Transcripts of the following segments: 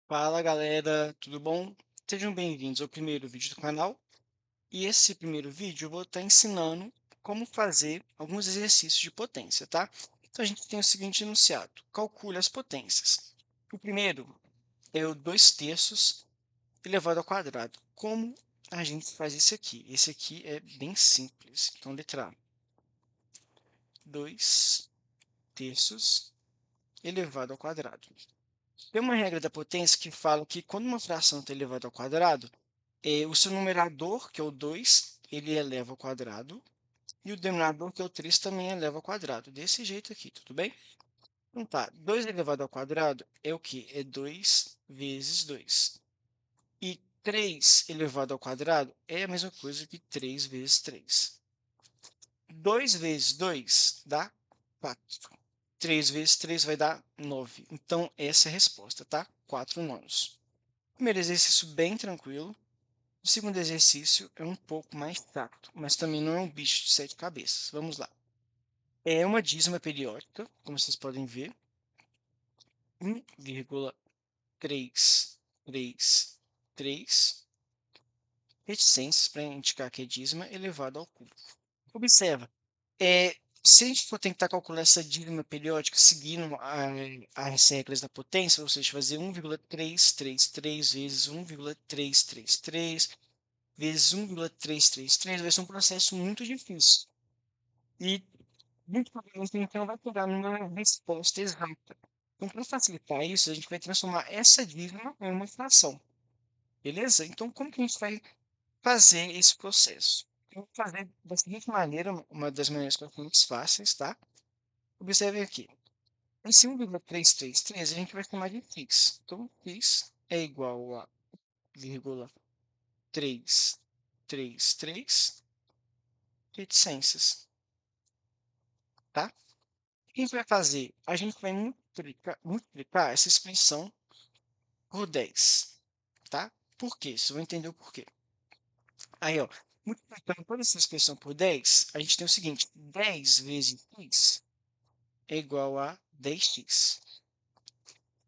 Fala galera, tudo bom? Sejam bem-vindos ao primeiro vídeo do canal. E esse primeiro vídeo eu vou estar ensinando como fazer alguns exercícios de potência, tá? Então a gente tem o seguinte enunciado: calcule as potências. O primeiro é o 2/3 elevado ao quadrado. Como a gente faz esse aqui? Esse aqui é bem simples. Então, letra A, 2/3 elevado ao quadrado. Tem uma regra da potência que fala que quando uma fração está elevada ao quadrado, o seu numerador, que é o 2, ele eleva ao quadrado, e o denominador, que é o 3, também eleva ao quadrado. Desse jeito aqui, tudo bem? Então tá, 2 elevado ao quadrado é o quê? É 2 vezes 2. E 3 elevado ao quadrado é a mesma coisa que 3 vezes 3. 2 vezes 2 dá 4. 3 vezes 3 vai dar 9. Então, essa é a resposta, tá? 4/9. Primeiro exercício bem tranquilo. O segundo exercício é um pouco mais chato, mas também não é um bicho de 7 cabeças. Vamos lá. É uma dízima periódica, como vocês podem ver, 1,333 reticências para indicar que é dízima elevado ao cubo. Observa, se a gente for tentar calcular essa dízima periódica seguindo as regras da potência, ou seja, fazer 1,333 vezes 1,333 vezes 1,333 vai ser um processo muito difícil. E muito provavelmente a gente não vai pegar numa resposta exata. Então, para facilitar isso, a gente vai transformar essa dízima em uma fração, beleza? Então, como que a gente vai fazer esse processo? Eu vou fazer da seguinte maneira, uma das maneiras mais fáceis, tá? Observe aqui. Esse 1,333 a gente vai chamar de x. Então, x é igual a 0,333 reticências, tá? O que a gente vai fazer? A gente vai multiplicar essa expressão por 10, tá? Por quê? Você vai entender o porquê. Aí, ó, multiplicando toda essa expressão por 10, a gente tem o seguinte: 10 vezes x é igual a 10x.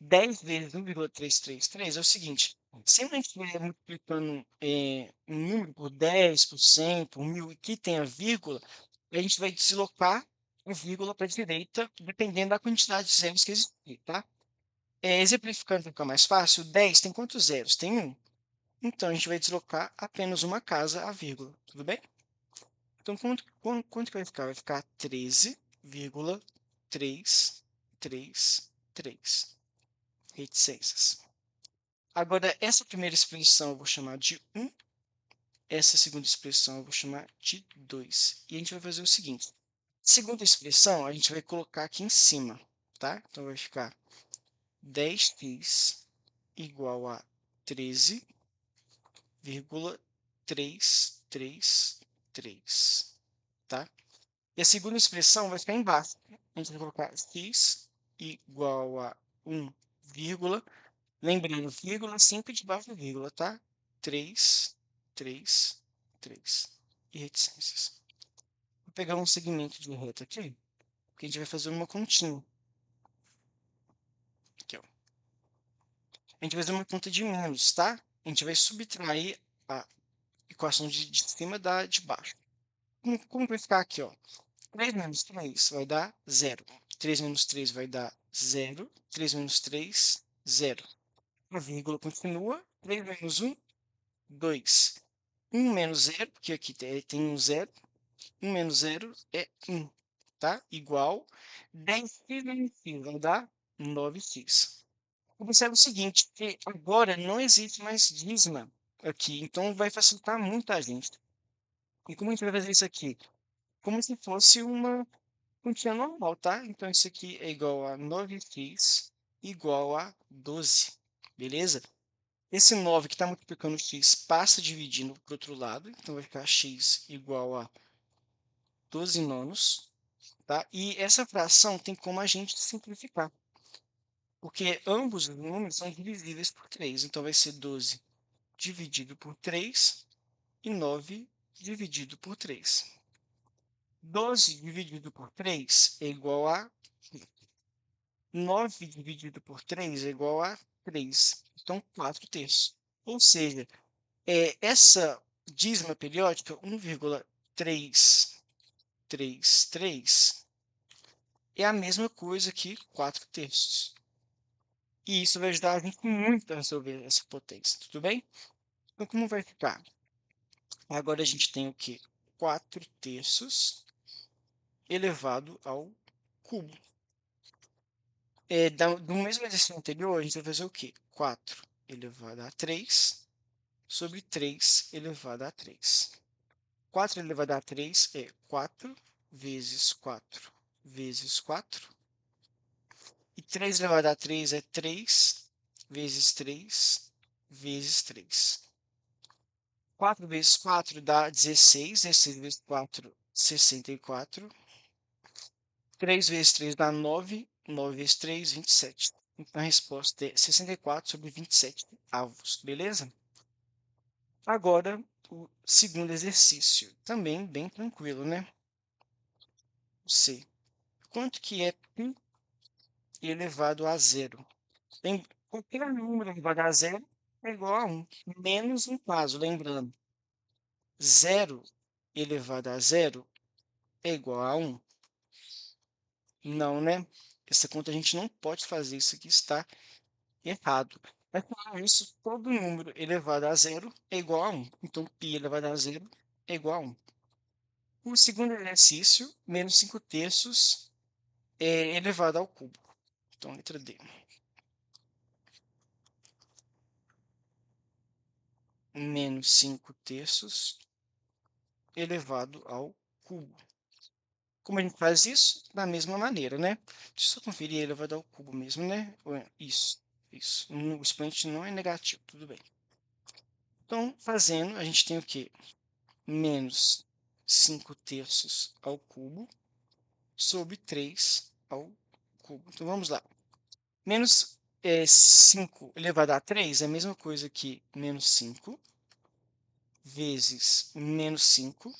10 vezes 1,333 é o seguinte: sempre a gente estiver multiplicando um número por 10, por 100, por 1000 e que tenha vírgula, a gente vai deslocar a vírgula para a direita, dependendo da quantidade de zeros que existir, tá? Exemplificando para ficar mais fácil, 10 tem quantos zeros? Tem um. Então, a gente vai deslocar apenas uma casa a vírgula, tudo bem? Então, quanto que vai ficar? Vai ficar 13,333 reticências. Agora, essa primeira expressão eu vou chamar de 1, essa segunda expressão eu vou chamar de 2. E a gente vai fazer o seguinte: segunda expressão a gente vai colocar aqui em cima, tá? Então, vai ficar 10x igual a 13,333, tá? E a segunda expressão vai ficar embaixo. A gente vai colocar x igual a 1, vírgula. Lembrando, vírgula sempre debaixo da vírgula, tá? 3, 3, 3. E reticências. Vou pegar um segmento de reta aqui, porque a gente vai fazer uma continha. Aqui, ó. A gente vai fazer uma conta de menos, tá? A gente vai subtrair a equação de cima da de baixo. Como vai ficar aqui, ó? 3 menos 3 vai dar 0. 3 menos 3 vai dar 0. 3 menos 3, 0. A vírgula continua. 3 menos 1, 2. 1 menos 0, porque aqui tem um 0. 1 menos 0 é 1, tá? Igual 10x menos x vai dar 9x. Observe o seguinte, que agora não existe mais dízima aqui, então vai facilitar muito a gente. E como a gente vai fazer isso aqui? Como se fosse uma continha normal, tá? Então, isso aqui é igual a 9x igual a 12, beleza? Esse 9 que está multiplicando x passa dividindo para o outro lado, então vai ficar x igual a 12 nonos, tá? E essa fração tem como a gente simplificar, porque ambos os números são divisíveis por 3, então vai ser 12 dividido por 3 e 9 dividido por 3. 12 dividido por 3 é igual a 9 dividido por 3 é igual a 3. Então, 4/3. Ou seja, essa dízima periódica, 1,333, é a mesma coisa que 4/3. E isso vai ajudar a gente muito a resolver essa potência, tudo bem? Então, como vai ficar? Agora a gente tem o quê? 4/3 elevado ao cubo. Do mesmo exercício anterior, a gente vai fazer o quê? 4 elevado a 3 sobre 3 elevado a 3. 4 elevado a 3 é 4 vezes 4 vezes 4. E 3 elevado a 3 é 3 vezes 3 vezes 3. 4 vezes 4 dá 16. 16 vezes 4, 64. 3 vezes 3 dá 9. 9 vezes 3, 27. Então, a resposta é 64 sobre 27 avos, beleza? Agora, o segundo exercício. Também bem tranquilo, né? C. Quanto que é π elevado a zero? Qualquer número elevado a zero é igual a 1, menos um caso, lembrando. Zero elevado a zero é igual a 1. Não, né? Essa conta a gente não pode fazer, isso aqui está errado. Mas, com isso, todo número elevado a zero é igual a 1. Então, π elevado a zero é igual a 1. O segundo exercício, menos 5/3 é elevado ao cubo. Então, letra D. Menos 5/3 elevado ao cubo. Como a gente faz isso? Da mesma maneira, né? Deixa eu só conferir, elevado ao cubo mesmo, né? Isso, isso. O expoente não é negativo, tudo bem. Então, fazendo, a gente tem o quê? Menos 5/3 ao cubo sobre 3 ao cubo. Então, vamos lá. Menos 5 elevado a 3 é a mesma coisa que menos 5 vezes menos 5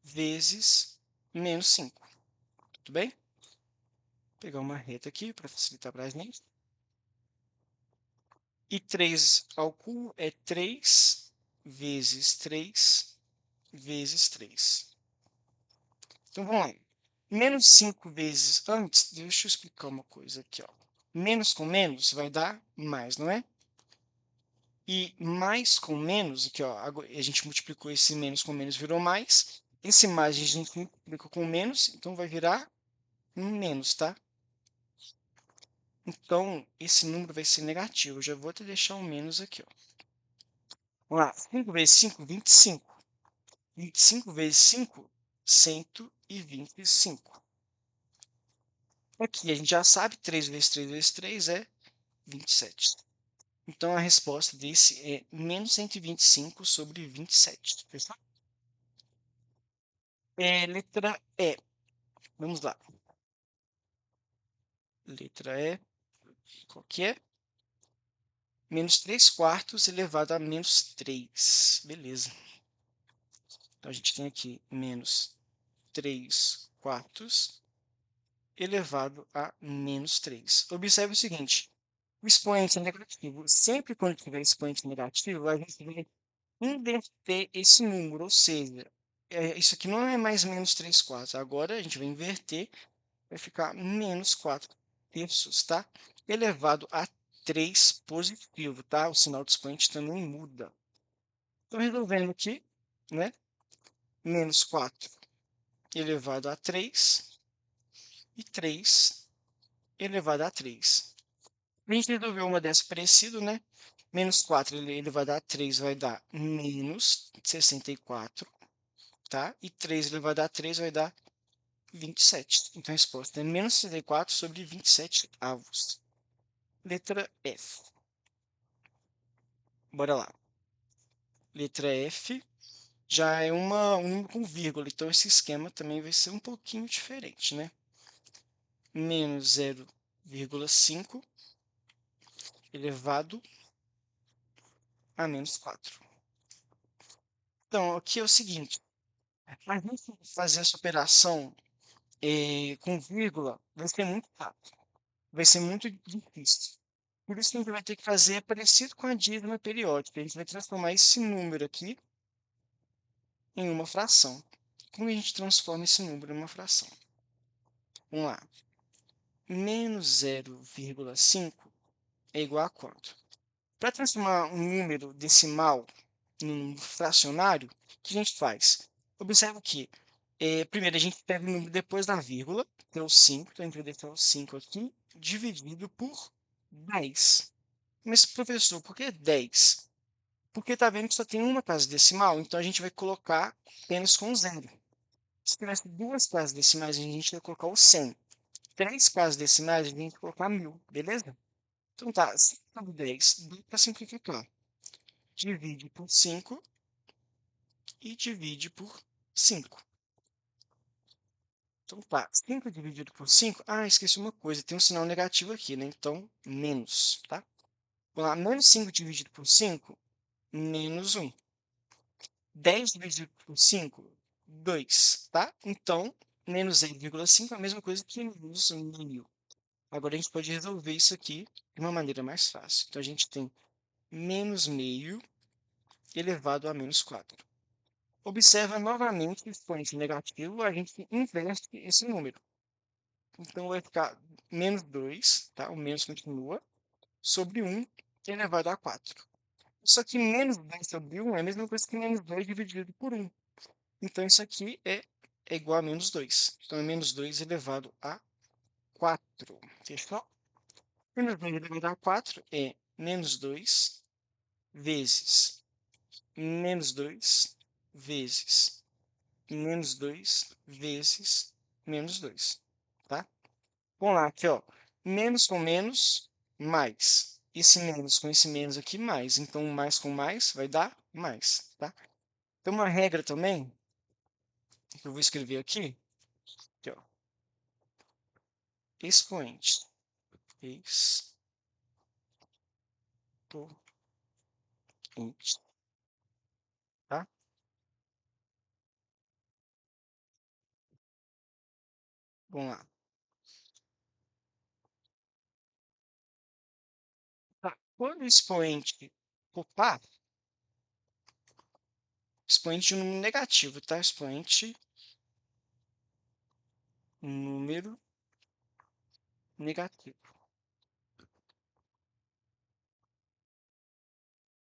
vezes menos 5. Tudo bem? Vou pegar uma reta aqui para facilitar para a gente. E 3 ao cubo é 3 vezes 3 vezes 3. Então, vamos lá. Menos 5 vezes antes, deixa eu explicar uma coisa aqui, ó. Menos com menos vai dar mais, não é? E mais com menos, aqui, ó, a gente multiplicou esse menos com menos, virou mais. Esse mais a gente multiplica com menos, então vai virar um menos, tá? Então, esse número vai ser negativo. Eu já vou até deixar um menos aqui, ó. Vamos lá. 5 vezes 5, 25. 25 vezes 5, 125. Aqui a gente já sabe, 3 vezes 3 vezes 3 é 27. Então, a resposta desse é menos 125 sobre 27. Fechou? Letra E. Vamos lá. Letra E. Qual que é? Menos 3 quartos elevado a menos 3. Beleza. Então, a gente tem aqui menos 3 quartos elevado a menos 3. Observe o seguinte, o expoente negativo, sempre quando tiver expoente negativo, a gente vai inverter esse número, ou seja, isso aqui não é mais menos 3 quartos, agora a gente vai inverter, vai ficar menos 4/3, tá? Elevado a 3 positivo, tá? O sinal do expoente também muda. Então, resolvendo aqui, né? Menos 4 elevado a 3 e 3 elevado a 3. A gente resolveu uma dessa parecido, né? Menos 4 elevado a 3 vai dar menos 64, tá? E 3 elevado a 3 vai dar 27. Então, a resposta é menos 64 sobre 27 avos. Letra F. Bora lá. Letra F já é um número com vírgula, então esse esquema também vai ser um pouquinho diferente, né? Menos 0,5 elevado a menos 4. Então, aqui é o seguinte, a gente fazer essa operação com vírgula vai ser muito rápido, vai ser muito difícil. Por isso que a gente vai ter que fazer parecido com a dízima periódica. A gente vai transformar esse número aqui em uma fração. Como a gente transforma esse número em uma fração? Vamos lá. Menos 0,5 é igual a quanto? Para transformar um número decimal em um número fracionário, o que a gente faz? Observe que, primeiro, a gente pega o número depois da vírgula, que é o 5, então a gente vai deixar o 5 aqui, dividido por 10. Mas, professor, por que 10? Porque está vendo que só tem uma casa decimal, então a gente vai colocar apenas com zero. Se tivesse duas casas decimais, a gente vai colocar o 100. Três casas decimais, a gente vai colocar 1000, beleza? Então tá, 5 sobre 10, dá para simplificar. Divide por 5 e divide por 5. Então tá, 5 dividido por 5, esqueci uma coisa, tem um sinal negativo aqui, né? Então, menos, tá? Vamos lá, menos 5 dividido por 5, menos 1. 10 dividido por 5, 2, tá? Então, menos 0,5 é a mesma coisa que menos meio. Agora, a gente pode resolver isso aqui de uma maneira mais fácil. Então, a gente tem menos meio elevado a menos 4. Observa novamente o expoente negativo, a gente inverte esse número. Então, vai ficar menos 2, tá? O menos continua, sobre 1 elevado a 4. Só que menos 2 sobre 1 é a mesma coisa que menos 2 dividido por 1. Então, isso aqui é igual a menos 2. Então, é menos 2 elevado a 4. Fechou? Menos 2 elevado a 4 é menos 2 vezes menos 2 vezes menos 2 vezes menos 2. Tá? Vamos lá, aqui, ó. Menos com menos, mais. Esse menos com esse menos aqui, mais. Então, mais com mais vai dar mais, tá? Tem uma regra também, que eu vou escrever aqui, ó. Expoente. Expoente, tá? Vamos lá. Tá. Quando o expoente for par, expoente de um número negativo, tá? Expoente número negativo.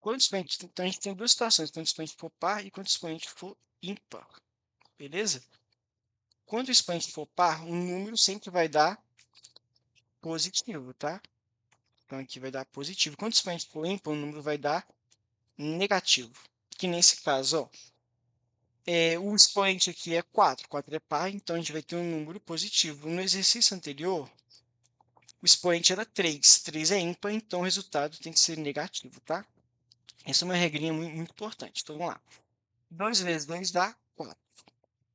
Quando o expoente, então a gente tem duas situações, quando o expoente for par e quando o expoente for ímpar, beleza? Quando o expoente for par, o número sempre vai dar positivo, tá? Então aqui vai dar positivo. Quando o expoente for ímpar, o número vai dar negativo. Que nesse caso, ó, o expoente aqui é 4. 4 é par, então a gente vai ter um número positivo. No exercício anterior, o expoente era 3. 3 é ímpar, então o resultado tem que ser negativo, tá? Essa é uma regrinha muito importante. Então vamos lá. 2 vezes 2 dá 4.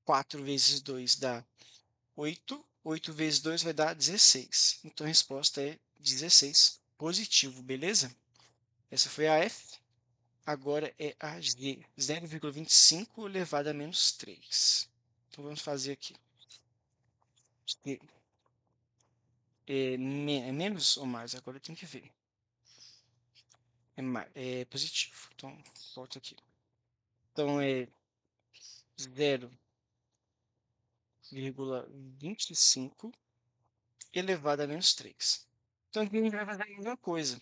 4 vezes 2 dá 8. 8 vezes 2 vai dar 16. Então a resposta é 16 positivo, beleza? Essa foi a F. Agora é a G. 0,25 elevado a menos 3. Então vamos fazer aqui. G é menos ou mais? Agora eu tenho que ver. É positivo. Então, volta aqui. Então é 0,25 elevado a menos 3. Então aqui a gente vai fazer a mesma coisa.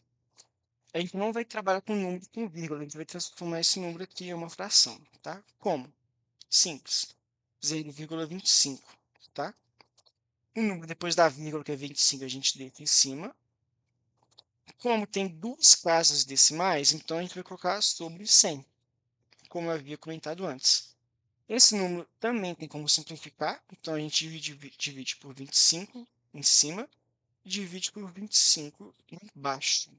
A gente não vai trabalhar com número com vírgula, a gente vai transformar esse número aqui em uma fração, tá? Como? Simples. 0,25, tá? O número depois da vírgula, que é 25, a gente deita em cima. Como tem duas casas decimais, então a gente vai colocar sobre 100, como eu havia comentado antes. Esse número também tem como simplificar, então a gente divide por 25 em cima e divide por 25 embaixo.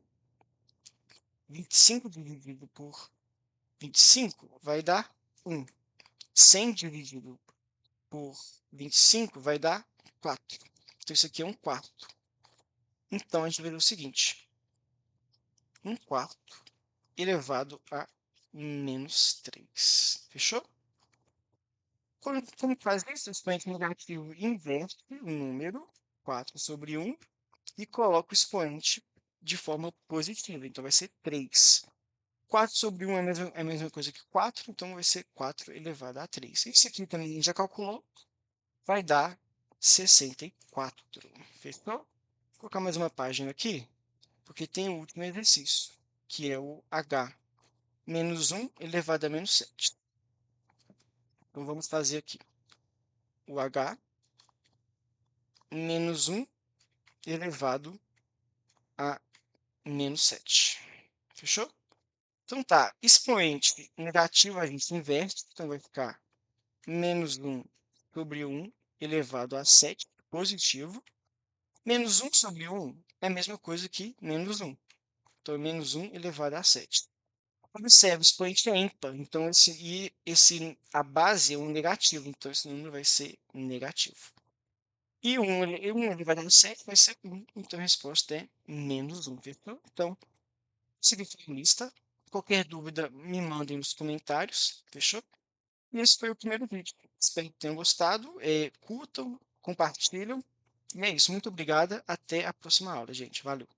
25 dividido por 25 vai dar 1. 100 dividido por 25 vai dar 4. Então, isso aqui é 1/4. Então, a gente vai ver o seguinte. 1/4 elevado a menos 3. Fechou? Como faz isso? O expoente negativo inverte o número 4 sobre 1 e coloca o expoente de forma positiva, então vai ser 3. 4 sobre 1 é a mesma coisa que 4, então vai ser 4 elevado a 3. Isso aqui também a gente já calculou, vai dar 64. Fechou? Vou colocar mais uma página aqui, porque tem o último exercício, que é o h menos 1 elevado a menos 7. Então, vamos fazer aqui o h menos 1 elevado a menos 7. Fechou? Então tá, expoente negativo a gente inverte, então vai ficar menos 1 sobre 1 elevado a 7, positivo. Menos 1 sobre 1 é a mesma coisa que menos 1. Então, é menos 1 elevado a 7. Observe, o expoente é ímpar, então a base é um negativo, então esse número vai ser negativo. E 1 elevado a 7 vai ser 1, então a resposta é menos 1, fechou? Então, segui a lista. Qualquer dúvida, me mandem nos comentários, fechou? E esse foi o primeiro vídeo. Espero que tenham gostado. Curtam, compartilham. E é isso. Muito obrigada. Até a próxima aula, gente. Valeu.